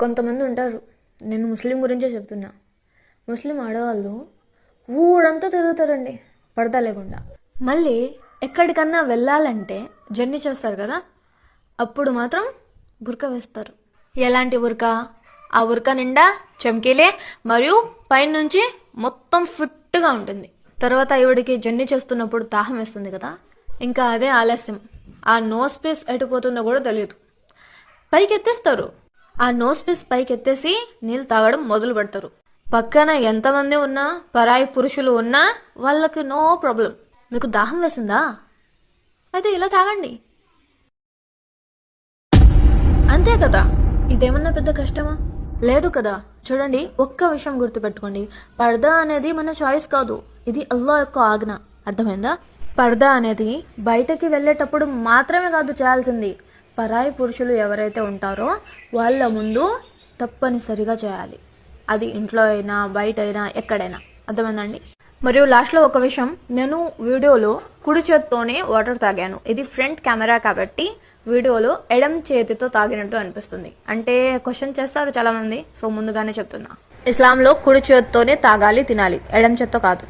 కొంతమంది ఉంటారు, నేను ముస్లిం గురించే చెప్తున్నా. ముస్లిం ఆడవాళ్ళు ఊరంతా తిరుగుతారండి పడతా లేకుండా. మళ్ళీ ఎక్కడికన్నా వెళ్ళాలంటే జర్నీ చేస్తారు కదా, అప్పుడు మాత్రం బుర్కా వేస్తారు. ఎలాంటి బుర్కా? ఆ బుర్కా నిండా చమ్కీలే మరియు పైనుంచి మొత్తం ఫిట్గా ఉంటుంది. తర్వాత ఈవిడికి జర్నీ చేస్తున్నప్పుడు దాహం వేస్తుంది కదా, ఇంకా అదే ఆలస్యం. ఆ నోస్ పీస్ ఎటుపోతుందో కూడా తెలియదు, పైకి ఎత్తేస్తారు. ఆ నోస్ పీస్ పైకి ఎత్తేసి నీళ్ళు తాగడం మొదలు పెడతారు. పక్కన ఎంతమంది ఉన్నా, పరాయి పురుషులు ఉన్నా వాళ్ళకి నో ప్రాబ్లం. మీకు దాహం వేసిందా? అయితే ఇలా తాగండి, అంతే కదా. ఇదేమన్నా పెద్ద కష్టమా? లేదు కదా. చూడండి, ఒక్క విషయం గుర్తుపెట్టుకోండి, పర్దా అనేది మన చాయిస్ కాదు, ఇది అల్లా యొక్క ఆజ్ఞ. అర్థమైందా? పర్దా అనేది బయటకి వెళ్ళేటప్పుడు మాత్రమే కాదు చేయాల్సింది, పరాయి పురుషులు ఎవరైతే ఉంటారో వాళ్ళ ముందు తప్పనిసరిగా చేయాలి. అది ఇంట్లో అయినా బయట అయినా ఎక్కడైనా. అర్థమైందండి? మరియు లాస్ట్లో ఒక విషయం, నేను వీడియోలో కుడి చేత్తోనే వాటర్ తాగాను. ఇది ఫ్రంట్ కెమెరా కాబట్టి వీడియోలో ఎడం చేతితో తాగినట్టు అనిపిస్తుంది. అంటే క్వశ్చన్ చేస్తారు చాలామంది, సో ముందుగానే చెప్తున్నా, ఇస్లాంలో కుడి చేత్తోనే తాగాలి, తినాలి, ఎడం చేత్తో కాదు.